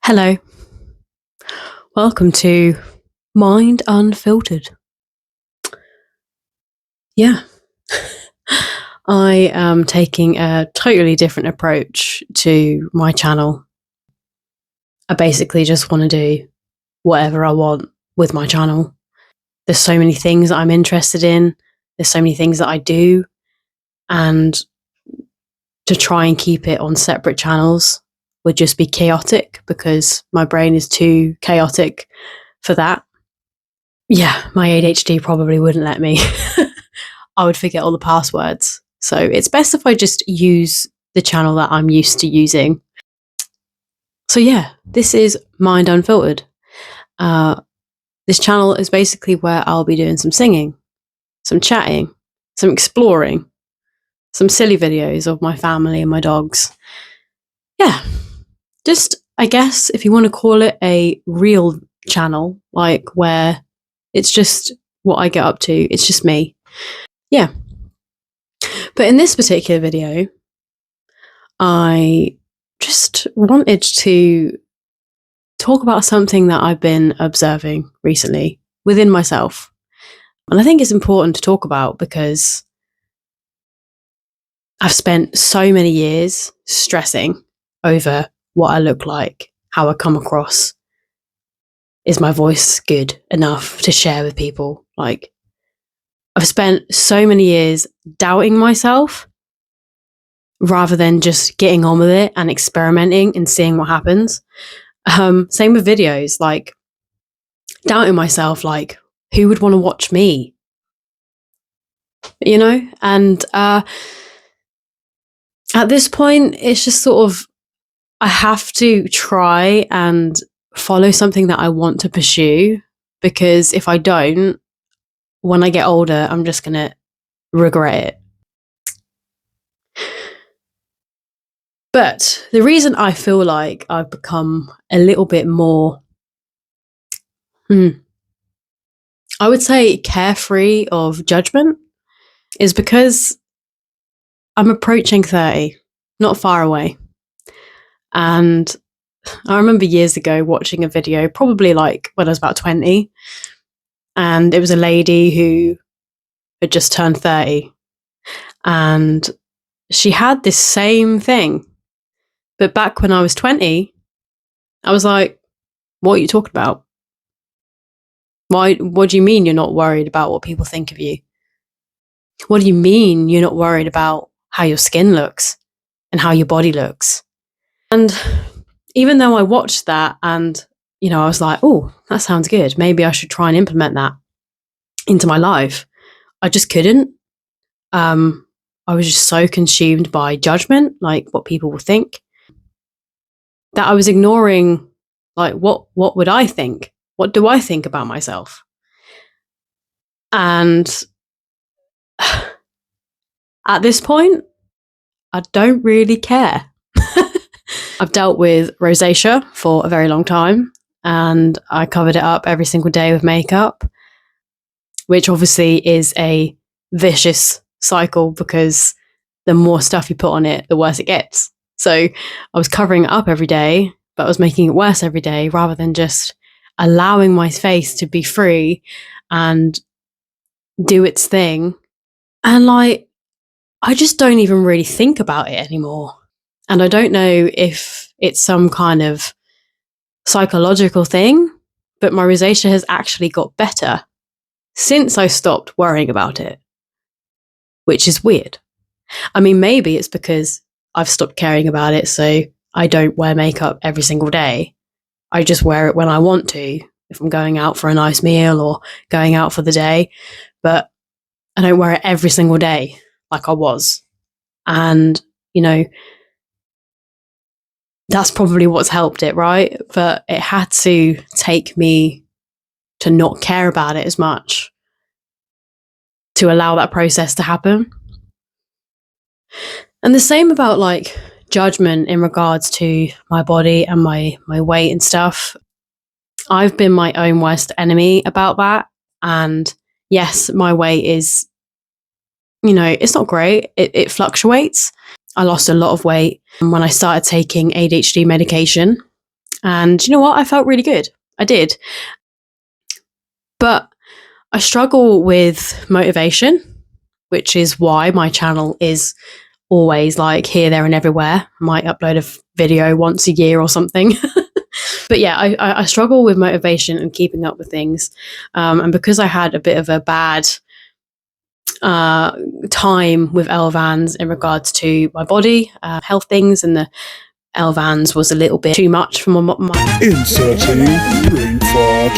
Hello, welcome to Mind Unfiltered. Yeah, I am taking a totally different approach to my channel. I basically just want to do whatever I want with my channel. There's so many things I'm interested in, there's so many things that I do, and to try and keep it on separate channels would just be chaotic because my brain is too chaotic for that. Yeah, my ADHD probably wouldn't let me. I would forget all the passwords. So it's best if I just use the channel that I'm used to using. So yeah, this is Mind Unfiltered. This channel is basically where I'll be doing some singing, some chatting, some exploring, some silly videos of my family and my dogs. Yeah, just, I guess, if you want to call it a real channel, like where it's just what I get up to, it's just me. Yeah. But in this particular video, I just wanted to talk about something that I've been observing recently within myself. And I think it's important to talk about because I've spent so many years stressing over what I look like, how I come across. Is my voice good enough to share with people? Like, I've spent so many years doubting myself rather than just getting on with it and experimenting and seeing what happens. Same with videos, like doubting myself, like who would want to watch me? And at this point, it's just sort of, I have to try and follow something that I want to pursue, because if I don't, when I get older, I'm just going to regret it. But the reason I feel like I've become a little bit more, I would say carefree of judgment, is because I'm approaching 30, not far away. And I remember years ago watching a video, probably like when I was about 20, and it was a lady who had just turned 30. And she had this same thing. But back when I was 20, I was like, what are you talking about? What do you mean you're not worried about what people think of you? What do you mean you're not worried about how your skin looks and how your body looks? And even though I watched that and, I was like, oh, that sounds good. Maybe I should try and implement that into my life. I just couldn't. I was just so consumed by judgment, like what people will think, that I was ignoring, like, what would I think? What do I think about myself? And at this point, I don't really care. I've dealt with rosacea for a very long time, and I covered it up every single day with makeup, which obviously is a vicious cycle because the more stuff you put on it, the worse it gets. So I was covering it up every day, but I was making it worse every day rather than just allowing my face to be free and do its thing. And like, I just don't even really think about it anymore. And I don't know if it's some kind of psychological thing, but my rosacea has actually got better since I stopped worrying about it, which is weird. I mean, maybe it's because I've stopped caring about it, so I don't wear makeup every single day. I just wear it when I want to, if I'm going out for a nice meal or going out for the day, but I don't wear it every single day like I was. And, that's probably what's helped it, right? But it had to take me to not care about it as much to allow that process to happen. And the same about like judgment in regards to my body and my weight and stuff. I've been my own worst enemy about that. And yes, my weight is, it's not great. It fluctuates. I lost a lot of weight when I started taking ADHD medication. And you know what? I felt really good. I did. But I struggle with motivation, which is why my channel is always like here, there, and everywhere. I might upload a video once a year or something. But yeah, I struggle with motivation and keeping up with things. And because I had a bit of a bad time with Elvans in regards to my body, health things, and the Elvans was a little bit too much for my Inserting brain fart.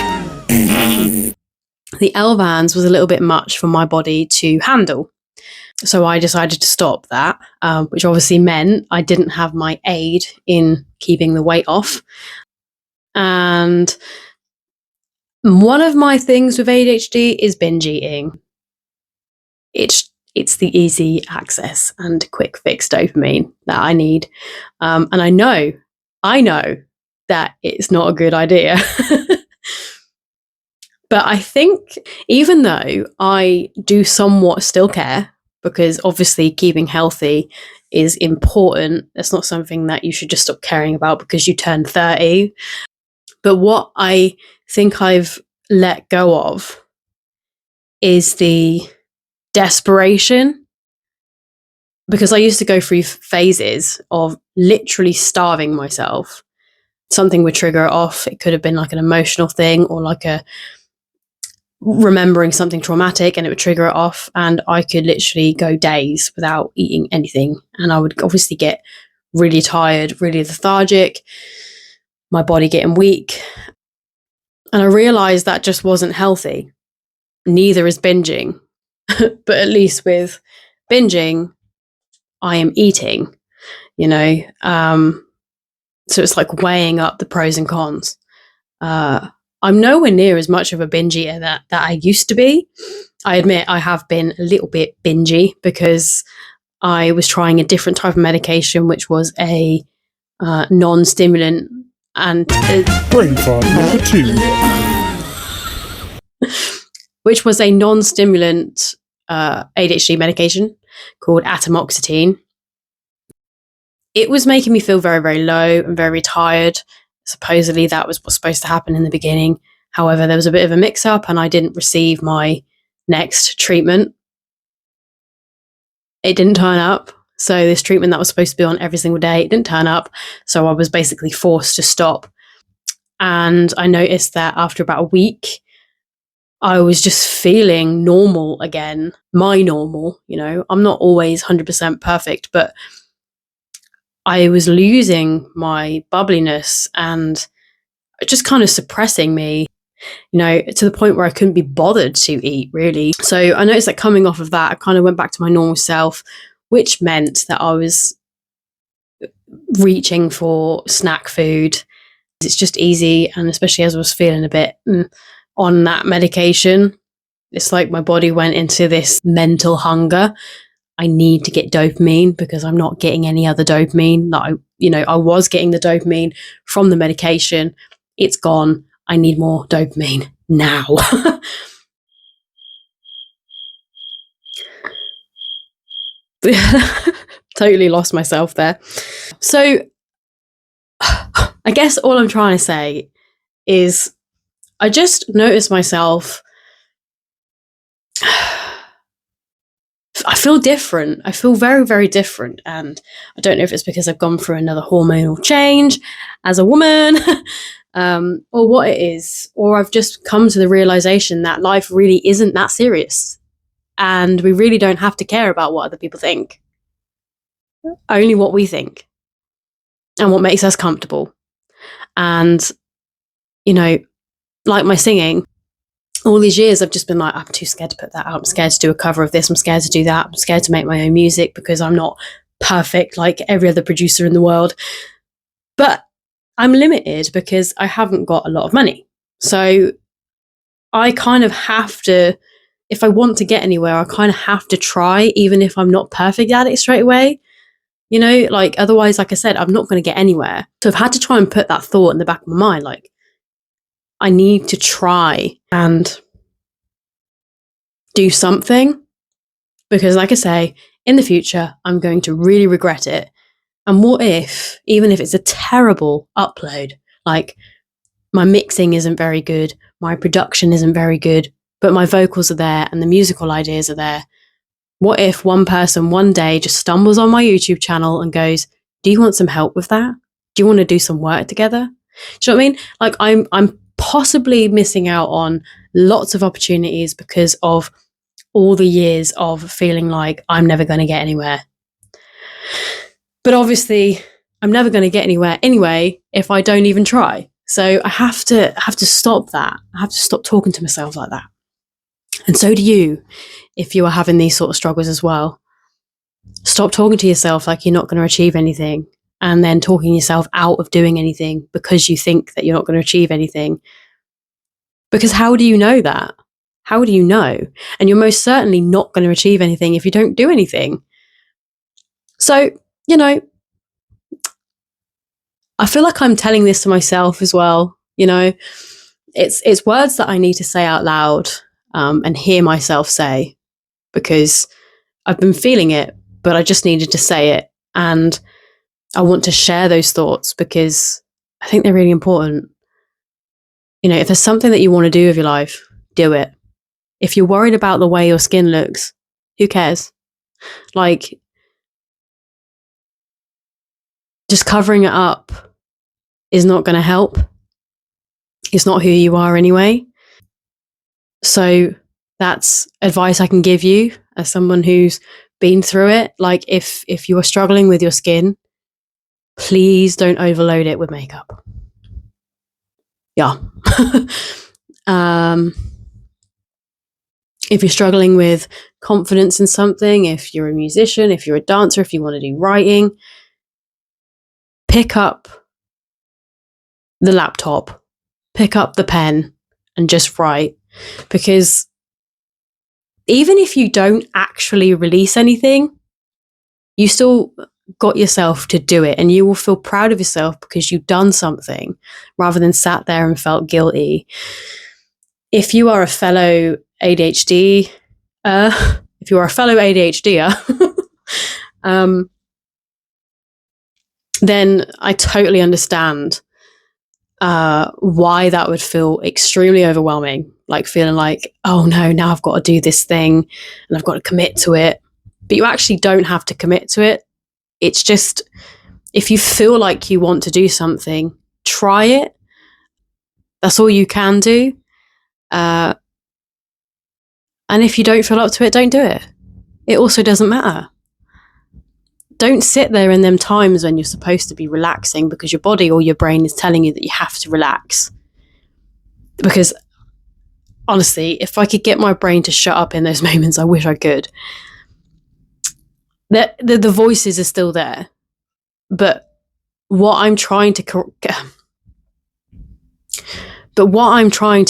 the Elvans was a little bit much for my body to handle. So I decided to stop that, which obviously meant I didn't have my aid in keeping the weight off. And one of my things with ADHD is binge eating. It's the easy access and quick fix dopamine that I need. And I know that it's not a good idea. But I think even though I do somewhat still care, because obviously keeping healthy is important, it's not something that you should just stop caring about because you turned 30. But what I think I've let go of is the desperation, because I used to go through phases of literally starving myself. Something would trigger it off. It could have been like an emotional thing or like a remembering something traumatic, and it would trigger it off, and I could literally go days without eating anything, and I would obviously get really tired, really lethargic, my body getting weak. And I realized that just wasn't healthy. Neither is binging. But at least with binging, I am eating, you know. So it's like weighing up the pros and cons. I'm nowhere near as much of a binge eater that I used to be. I admit I have been a little bit bingy because I was trying a different type of medication, which was a non-stimulant and Brain fart number 2. which was a non-stimulant ADHD medication called atomoxetine. It was making me feel very, very low and very tired. Supposedly that was what's supposed to happen in the beginning. However, there was a bit of a mix-up and I didn't receive my next treatment. It didn't turn up. So this treatment that was supposed to be on every single day, it didn't turn up. So I was basically forced to stop. And I noticed that after about a week, I was just feeling normal again. My normal, you know. I'm not always 100% perfect, but I was losing my bubbliness and just kind of suppressing me, you know, to the point where I couldn't be bothered to eat, really. So I noticed that coming off of that, I kind of went back to my normal self, which meant that I was reaching for snack food. It's just easy, and especially as I was feeling a bit on that medication, it's like my body went into this mental hunger. I need to get dopamine because I'm not getting any other dopamine. I was getting the dopamine from the medication. It's gone. I need more dopamine now. Totally lost myself there. So I guess all I'm trying to say is I just noticed myself. I feel different. I feel very, very different. And I don't know if it's because I've gone through another hormonal change as a woman or what it is. Or I've just come to the realization that life really isn't that serious. And we really don't have to care about what other people think. Only what we think and what makes us comfortable. And, you know, like my singing, all these years I've just been like, I'm too scared to put that out. I'm scared to do a cover of this. I'm scared to do that. I'm scared to make my own music because I'm not perfect like every other producer in the world. But I'm limited because I haven't got a lot of money. So I kind of have to, if I want to get anywhere, I kind of have to try, even if I'm not perfect at it straight away. You know, like otherwise, like I said, I'm not going to get anywhere. So I've had to try and put that thought in the back of my mind, like, I need to try and do something because, like I say, in the future, I'm going to really regret it. And what if, even if it's a terrible upload, Like, my mixing isn't very good, my production isn't very good, but my vocals are there and the musical ideas are there. What if one person one day just stumbles on my YouTube channel and goes, do you want some help with that? Do you want to do some work together? Do you know what I mean? Like, I'm possibly missing out on lots of opportunities because of all the years of feeling like I'm never going to get anywhere. But obviously, I'm never going to get anywhere anyway if I don't even try. So I have to stop that. I have to stop talking to myself like that. And so do you, if you are having these sort of struggles as well. Stop talking to yourself like you're not going to achieve anything, and then talking yourself out of doing anything because you think that you're not going to achieve anything. Because how do you know that? How do you know? And you're most certainly not going to achieve anything if you don't do anything. So, you know, I feel like I'm telling this to myself as well. You know, it's words that I need to say out loud and hear myself say, because I've been feeling it, but I just needed to say it. And I want to share those thoughts because I think they're really important. You know, if there's something that you want to do with your life, do it. If you're worried about the way your skin looks, who cares? Like, just covering it up is not going to help. It's not who you are anyway. So that's advice I can give you as someone who's been through it. Like, if you are struggling with your skin, please don't overload it with makeup. Yeah. If you're struggling with confidence in something, if you're a musician, if you're a dancer, if you want to do writing, pick up the laptop, pick up the pen and just write. Because even if you don't actually release anything, you still got yourself to do it, and you will feel proud of yourself because you've done something rather than sat there and felt guilty. If you are a fellow ADHD, if you are a fellow ADHDer, then I totally understand why that would feel extremely overwhelming. Like, feeling like, oh no, now I've got to do this thing and I've got to commit to it. But you actually don't have to commit to it. It's just, if you feel like you want to do something, try it. That's all you can do. And if you don't feel up to it, don't do it. It also doesn't matter. Don't sit there in them times when you're supposed to be relaxing because your body or your brain is telling you that you have to relax. Because honestly, if I could get my brain to shut up in those moments, I wish I could. The voices are still there. But what I'm trying to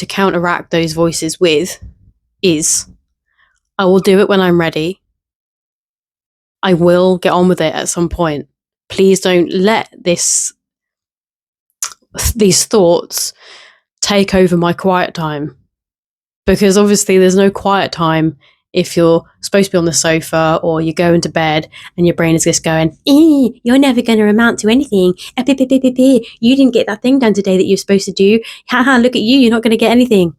counteract those voices with is, I will do it when I'm ready. I will get on with it at some point. Please don't let these thoughts take over my quiet time. Because obviously there's no quiet time if you're supposed to be on the sofa or you're going to bed and your brain is just going, you're never going to amount to anything. You didn't get that thing done today that you're supposed to do. Haha, look at you. You're not going to get anything.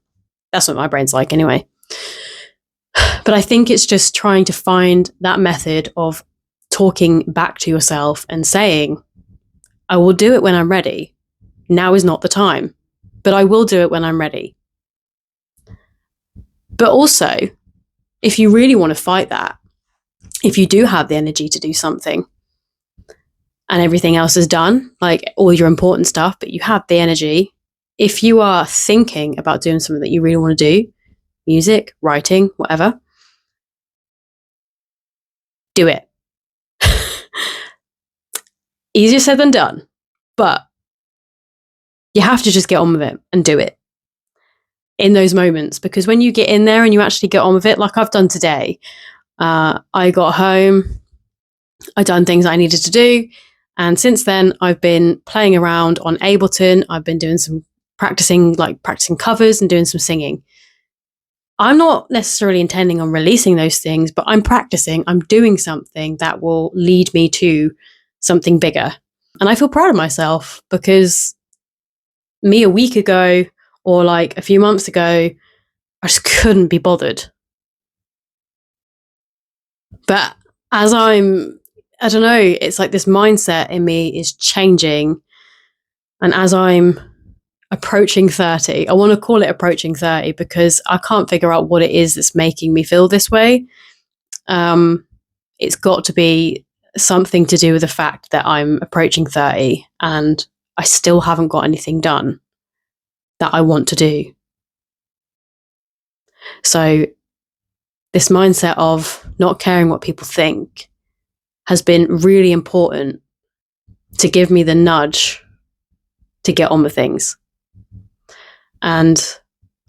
That's what my brain's like anyway. But I think it's just trying to find that method of talking back to yourself and saying, I will do it when I'm ready. Now is not the time, but I will do it when I'm ready. But also, if you really want to fight that, if you do have the energy to do something and everything else is done, like all your important stuff, but you have the energy, if you are thinking about doing something that you really want to do, music, writing, whatever, do it. Easier said than done, but you have to just get on with it and do it in those moments. Because when you get in there and you actually get on with it, like I've done today, I got home, I done things I needed to do, and since then I've been playing around on Ableton. I've been doing some practicing covers and doing some singing. I'm not necessarily intending on releasing those things, but I'm practicing. I'm doing something that will lead me to something bigger. And I feel proud of myself because me a week ago or like a few months ago, I just couldn't be bothered. But as I don't know, it's like this mindset in me is changing. And as I'm approaching 30, I want to call it approaching 30 because I can't figure out what it is that's making me feel this way. It's got to be something to do with the fact that I'm approaching 30 and I still haven't got anything done that I want to do. So this mindset of not caring what people think has been really important to give me the nudge to get on with things. And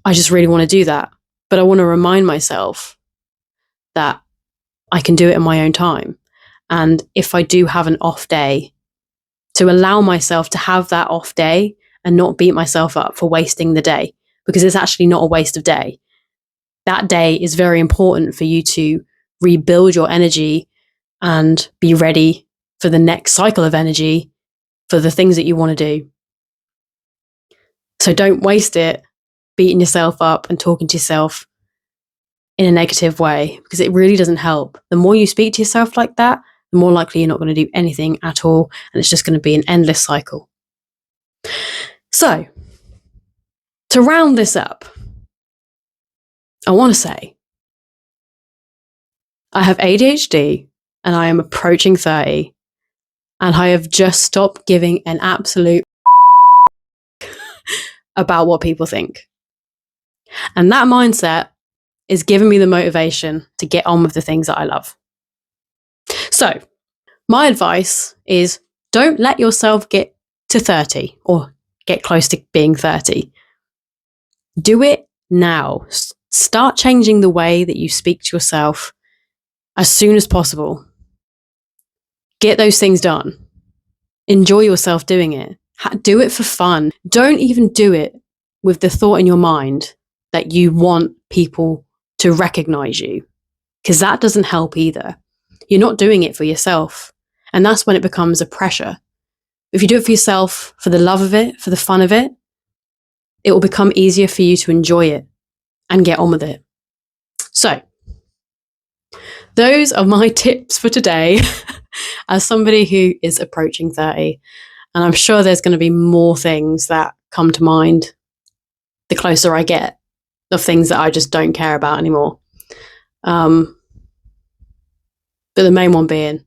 I just really want to do that. But I want to remind myself that I can do it in my own time. And if I do have an off day, to allow myself to have that off day and not beat myself up for wasting the day, because it's actually not a waste of day. That day is very important for you to rebuild your energy and be ready for the next cycle of energy for the things that you want to do. So don't waste it beating yourself up and talking to yourself in a negative way, because it really doesn't help. The more you speak to yourself like that, the more likely you're not going to do anything at all, and it's just going to be an endless cycle. So, to round this up, I want to say I have ADHD and I am approaching 30, and I have just stopped giving an absolute about what people think. And that mindset is giving me the motivation to get on with the things that I love. So, my advice is don't let yourself get to 30 or get close to being 30. Do it now. Start changing the way that you speak to yourself as soon as possible. Get those things done. Enjoy yourself doing it. Do it for fun. Don't even do it with the thought in your mind that you want people to recognize you, because that doesn't help either. You're not doing it for yourself. And that's when it becomes a pressure. If you do it for yourself, for the love of it, for the fun of it, it will become easier for you to enjoy it and get on with it. So, those are my tips for today as somebody who is approaching 30. And I'm sure there's going to be more things that come to mind the closer I get, of things that I just don't care about anymore. But the main one being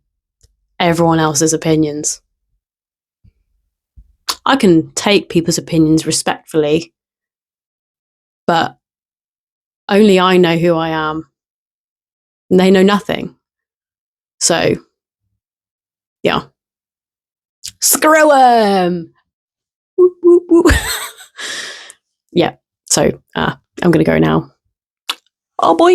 everyone else's opinions. I can take people's opinions respectfully, but only I know who I am. And they know nothing. So, yeah. Screw them! Woo, woo, woo. Yeah, so I'm going to go now. Oh boy!